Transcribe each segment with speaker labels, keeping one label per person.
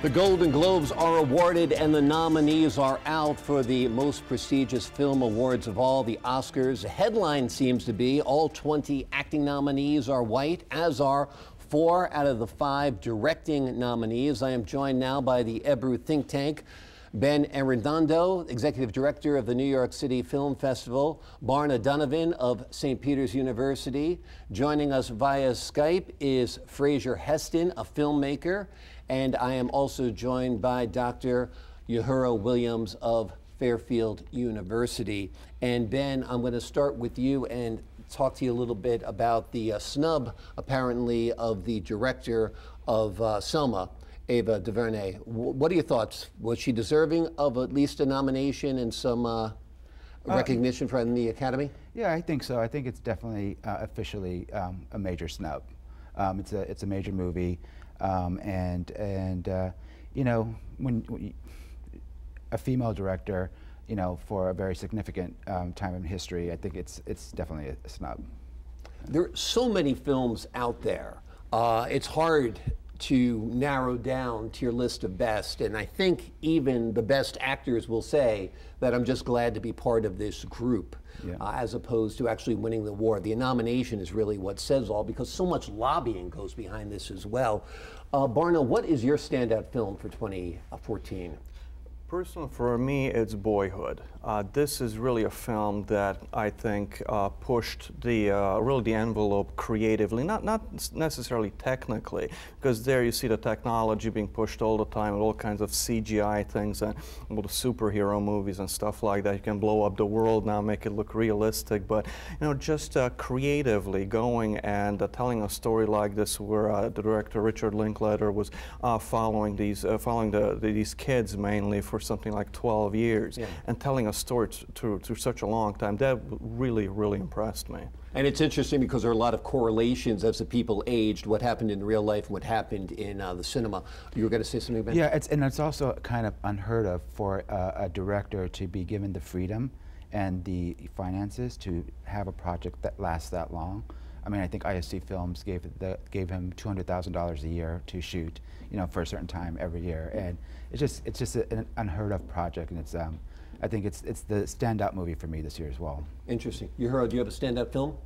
Speaker 1: The Golden Globes are awarded and the nominees are out for the most prestigious film awards of all, the Oscars. The headline seems to be all 20 acting nominees are white, as are 4 out of the 5 directing nominees. I am joined now by the Ebru think tank. Ben Arrdenondo, Executive Director of the New York City Film Festival, Barna Donavan of St. Peter's University. Joining us via Skype is Fraser Heston, a filmmaker, and I am also joined by Dr. Yohuru Williams of Fairfield University. And Ben, I'm going to start with you and talk to you a little bit about the snub, apparently, of the director of Selma, Ava DuVernay. What are your thoughts? Was she deserving of at least a nomination and some recognition from the Academy?
Speaker 2: Yeah, I think so. I think it's definitely officially a major snub. It's a major movie, and you know, when a female director, you know, for a very significant time in history, I think it's definitely a snub.
Speaker 1: There are so many films out there. It's hard to narrow down to your list of best, and I think even the best actors will say that I'm just glad to be part of this group, yeah. As opposed to actually winning the award. The nomination is really what says all, because so much lobbying goes behind this as well. Barna, what is your standout film for 2014?
Speaker 3: Personally, for me, it's Boyhood. This is really a film that I think pushed the really the envelope creatively, not necessarily technically, because there you see the technology being pushed all the time, and all kinds of CGI things, and all the superhero movies and stuff like that. You can blow up the world now, make it look realistic, but you know, just creatively going and telling a story like this, where the director Richard Linklater was following these kids mainly for something like 12 years, yeah, and telling a story through such a long time. That really impressed me.
Speaker 1: And it's interesting because there are a lot of correlations as the people aged, what happened in real life and what happened in the cinema. You were going to say something, Ben?
Speaker 2: Yeah, it's also kind of unheard of for a director to be given the freedom and the finances to have a project that lasts that long. I mean, I think ISC Films gave him $200,000 a year to shoot, you know, for a certain time every year, and it's just an unheard of project, and it's I think it's the standout movie for me this year as well.
Speaker 1: Interesting. Yohuru, do you have a standout film?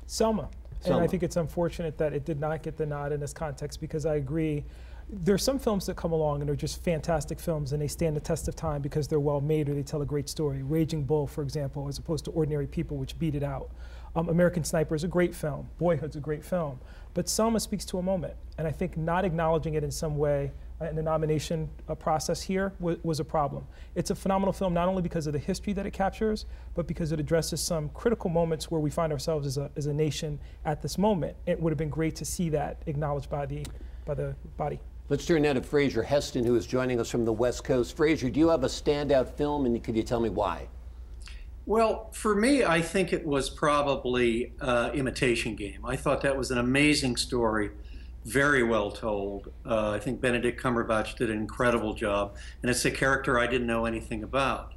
Speaker 4: Selma. And I think it's unfortunate that it did not get the nod in this context, because I agree. There's some films that come along and are just fantastic films, and they stand the test of time because they're well made or they tell a great story. Raging Bull, for example, as opposed to Ordinary People, which beat it out. American Sniper is a great film. Boyhood's a great film. But Selma speaks to a moment, and I think not acknowledging it in some way in the nomination process here was a problem. It's a phenomenal film, not only because of the history that it captures, but because it addresses some critical moments where we find ourselves as a nation at this moment. It would have been great to see that acknowledged by the body.
Speaker 1: Let's turn now to Fraser Heston, who is joining us from the West Coast. Fraser, do you have a standout film, and could you tell me why?
Speaker 5: Well, for me, I think it was probably Imitation Game. I thought that was an amazing story, very well told. I think Benedict Cumberbatch did an incredible job, and it's a character I didn't know anything about.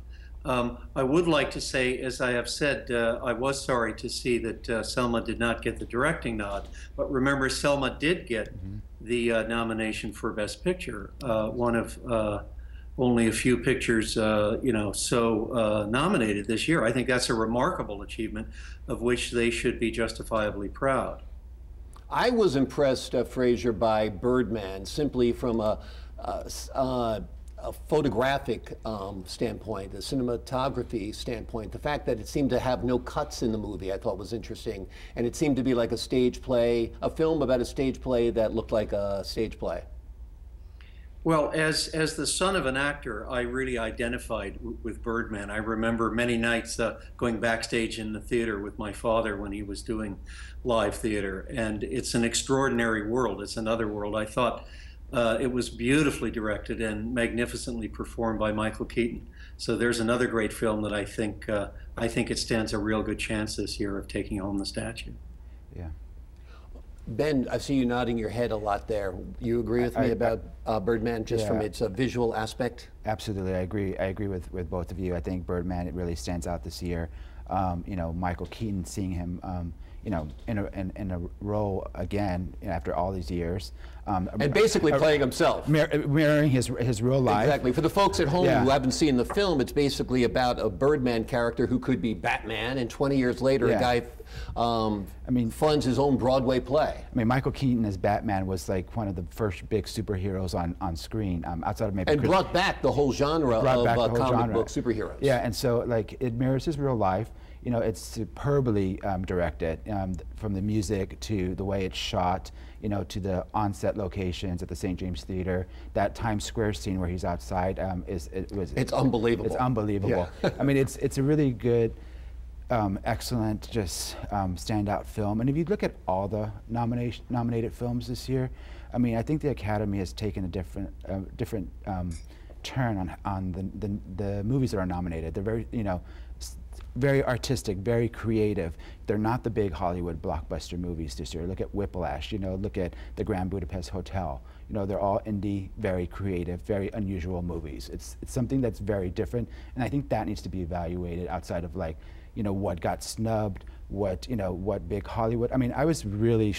Speaker 5: I would like to say, as I have said, I was sorry to see that Selma did not get the directing nod, but remember, Selma did get the nomination for Best Picture, one of only a few pictures, you know, nominated this year. I think that's a remarkable achievement of which they should be justifiably proud.
Speaker 1: I was impressed, Fraser, by Birdman, simply from a photographic standpoint, a cinematography standpoint. The fact that it seemed to have no cuts in the movie, I thought was interesting, and it seemed to be like a stage play, a film about a stage play that looked like a stage play.
Speaker 5: Well, as the son of an actor, I really identified with Birdman. I remember many nights going backstage in the theater with my father when he was doing live theater, and it's an extraordinary world. It's another world. I thought it was beautifully directed and magnificently performed by Michael Keaton. So there's another great film that I think it stands a real good chance this year of taking home the statue.
Speaker 2: Yeah.
Speaker 1: Ben, I see you nodding your head a lot there. You agree with me about Birdman, just from its visual aspect?
Speaker 2: Absolutely, I agree with both of you. I think Birdman, it really stands out this year. You know, Michael Keaton, seeing him, you know, in a role again after all these years.
Speaker 1: And basically playing himself.
Speaker 2: Mirroring his real life.
Speaker 1: Exactly. For the folks at home who haven't seen the film, it's basically about a Birdman character who could be Batman, and 20 years later a guy funds his own Broadway play.
Speaker 2: I mean, Michael Keaton as Batman was like one of the first big superheroes on screen, outside of maybe...
Speaker 1: And brought back the whole genre of comic book superheroes.
Speaker 2: Yeah, and so like it mirrors his real life. You know, it's superbly directed, from the music to the way it's shot, you know, to the on-set locations at the St. James Theater. That Times Square scene where he's outside it's
Speaker 1: unbelievable.
Speaker 2: It's unbelievable. Yeah. I mean, it's a really good, excellent, just standout film. And if you look at all the nominated films this year, I mean, I think the Academy has taken a different turn on the movies that are nominated. They're very, you know, very artistic, very creative. They're not the big Hollywood blockbuster movies this year. Look at Whiplash, you know, look at the Grand Budapest Hotel. You know, they're all indie, very creative, very unusual movies. It's something that's very different, and I think that needs to be evaluated outside of, like, you know, what got snubbed, what big Hollywood. I mean, I was really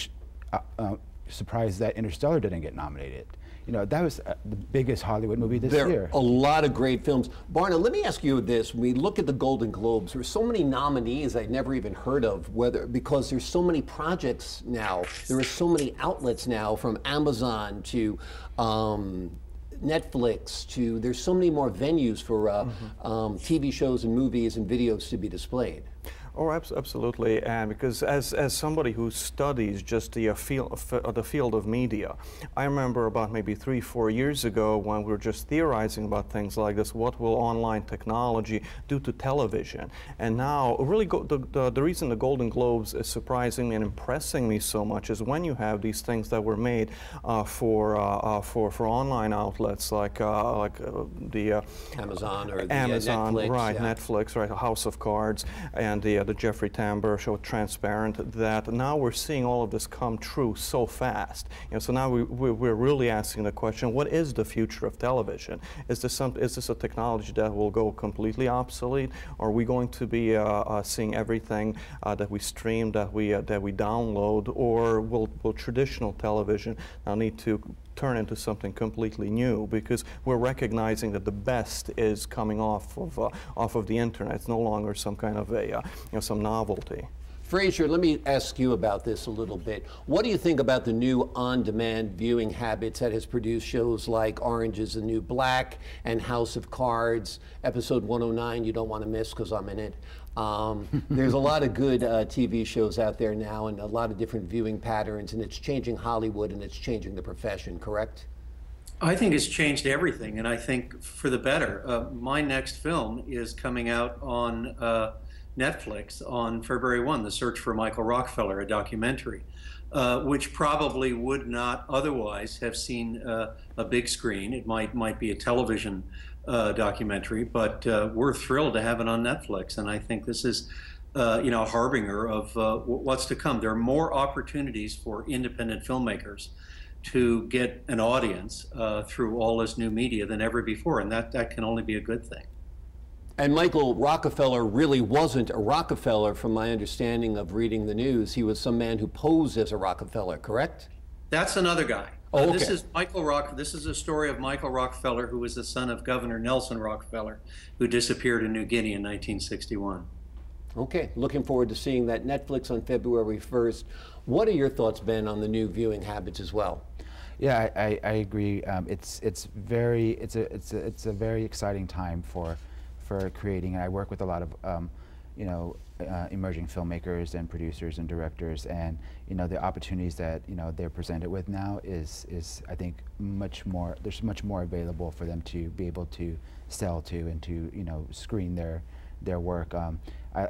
Speaker 2: surprised that Interstellar didn't get nominated. You know, that was the biggest Hollywood movie this year.
Speaker 1: There are a lot of great films. Barna, let me ask you this. When we look at the Golden Globes, there's so many nominees I'd never even heard of, because there's so many projects now. There are so many outlets now, from Amazon to Netflix to, there's so many more venues for TV shows and movies and videos to be displayed.
Speaker 3: Oh, absolutely, and because as somebody who studies just the field of media, I remember about maybe 3-4 years ago when we were just theorizing about things like this. What will online technology do to television? And now, really, the reason the Golden Globes is surprising and impressing me so much is when you have these things that were made for online outlets like the
Speaker 1: Amazon or the
Speaker 3: Amazon,
Speaker 1: Netflix,
Speaker 3: right? Netflix, right? House of Cards, and the Jeffrey Tambor show Transparent, that now we're seeing all of this come true so fast. You know, so now we're really asking the question, what is the future of television? Is this a technology that will go completely obsolete? Or are we going to be seeing everything that we stream, that we download, or will traditional television now need to turn into something completely new, because we're recognizing that the best is coming off of the internet. It's no longer some kind of a some novelty.
Speaker 1: Fraser, let me ask you about this a little bit. What do you think about the new on-demand viewing habits that has produced shows like Orange is the New Black and House of Cards, episode 109, you don't want to miss because I'm in it. There's a lot of good TV shows out there now, and a lot of different viewing patterns, and it's changing Hollywood and it's changing the profession, correct?
Speaker 5: I think it's changed everything, and I think for the better. My next film is coming out on Netflix on February 1, The Search for Michael Rockefeller, a documentary, which probably would not otherwise have seen a big screen. It might be a television documentary, but we're thrilled to have it on Netflix, and I think this is a harbinger of what's to come. There are more opportunities for independent filmmakers to get an audience through all this new media than ever before, and that can only be a good thing.
Speaker 1: And Michael Rockefeller really wasn't a Rockefeller, from my understanding of reading the news. He was some man who posed as a Rockefeller, correct?
Speaker 5: That's another guy.
Speaker 1: Oh, okay.
Speaker 5: This is Michael This is a story of Michael Rockefeller, who was the son of Governor Nelson Rockefeller, who disappeared in New Guinea in 1961.
Speaker 1: Okay, looking forward to seeing that. Netflix on February 1st. What are your thoughts, Ben, on the new viewing habits as well?
Speaker 2: Yeah, I agree. It's a very exciting time for creating, and I work with a lot of emerging filmmakers and producers and directors, and the opportunities that they're presented with now is I think much more. There's much more available for them to be able to sell to and to screen their work.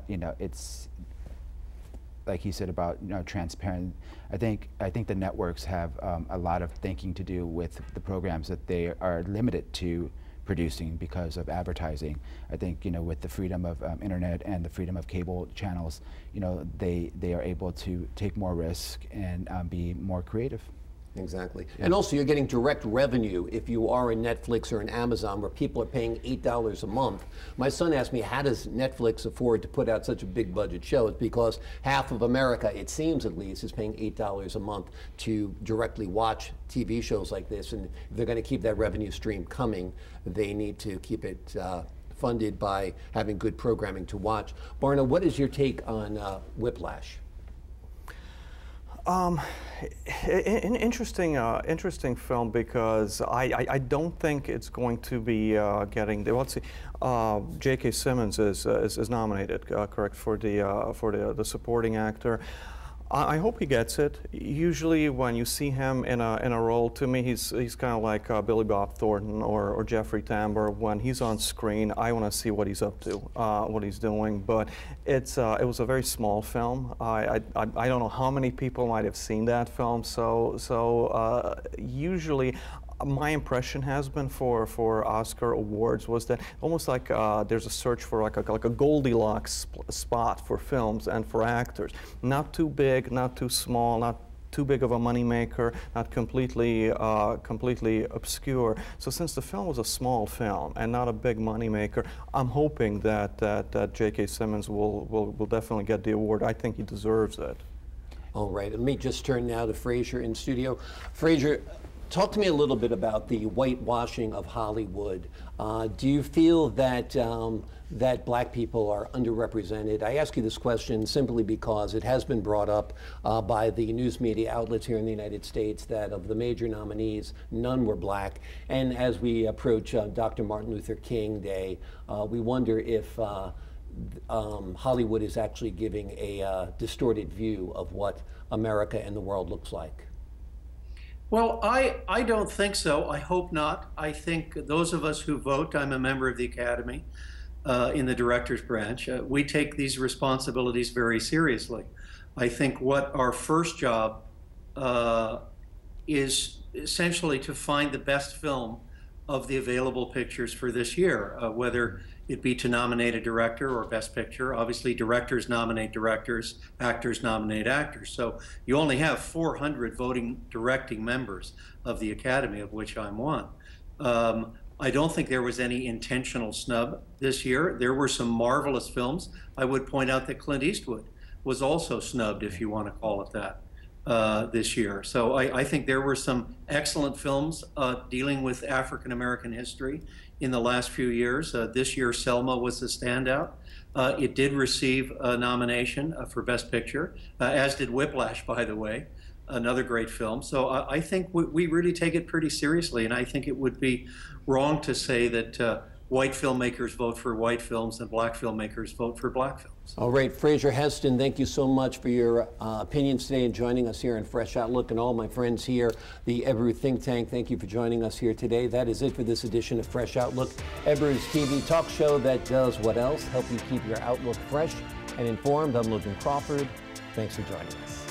Speaker 2: It's like he said about transparent. I think the networks have a lot of thinking to do with the programs that they are limited to producing because of advertising. I think with the freedom of internet and the freedom of cable channels, they are able to take more risk and be more creative.
Speaker 1: Exactly. Yeah. And also you're getting direct revenue if you are in Netflix or in Amazon where people are paying $8 a month. My son asked me, how does Netflix afford to put out such a big budget show? It's because half of America, it seems at least, is paying $8 a month to directly watch TV shows like this. And if they're going to keep that revenue stream coming, they need to keep it funded by having good programming to watch. Barna, what is your take on Whiplash?
Speaker 3: Interesting film because I don't think it's going to be getting. Let's see, J.K. Simmons is nominated, correct, for the supporting actor. I hope he gets it. Usually, when you see him in a role, to me, he's kind of like Billy Bob Thornton or Jeffrey Tambor. When he's on screen, I want to see what he's up to, what he's doing. But it was a very small film. I don't know how many people might have seen that film. So usually, my impression has been for Oscar awards was that almost like there's a search for like a Goldilocks spot for films and for actors. Not too big, not too small, not too big of a moneymaker, not completely obscure. So since the film was a small film and not a big moneymaker, I'm hoping that J.K. Simmons will definitely get the award. I think he deserves it.
Speaker 1: All right, let me just turn now to Fraser in studio. Fraser, talk to me a little bit about the whitewashing of Hollywood. Do you feel that that black people are underrepresented? I ask you this question simply because it has been brought up by the news media outlets here in the United States that of the major nominees, none were black. And as we approach Dr. Martin Luther King Day, we wonder if Hollywood is actually giving a distorted view of what America and the world looks like.
Speaker 5: Well, I don't think so. I hope not. I think those of us who vote, I'm a member of the Academy in the director's branch, we take these responsibilities very seriously. I think what our first job is essentially to find the best film of the available pictures for this year, whether it be to nominate a director or best picture. Obviously, directors nominate directors, actors nominate actors. So you only have 400 directing members of the Academy, of which I'm one. I don't think there was any intentional snub this year. There were some marvelous films. I would point out that Clint Eastwood was also snubbed, if you want to call it that, this year. So I think there were some excellent films dealing with African American history in the last few years. This year, Selma was the standout. It did receive a nomination for Best Picture, as did Whiplash, by the way, another great film. So I think we really take it pretty seriously, and I think it would be wrong to say that white filmmakers vote for white films and black filmmakers vote for black films.
Speaker 1: All right, Fraser, Heston, thank you so much for your opinions today and joining us here in Fresh Outlook, and all my friends here, the Ebru think tank, thank you for joining us here today. That is it for this edition of Fresh Outlook, Ebru's TV talk show that does what else? Help you keep your outlook fresh and informed. I'm Logan Crawford. Thanks for joining us.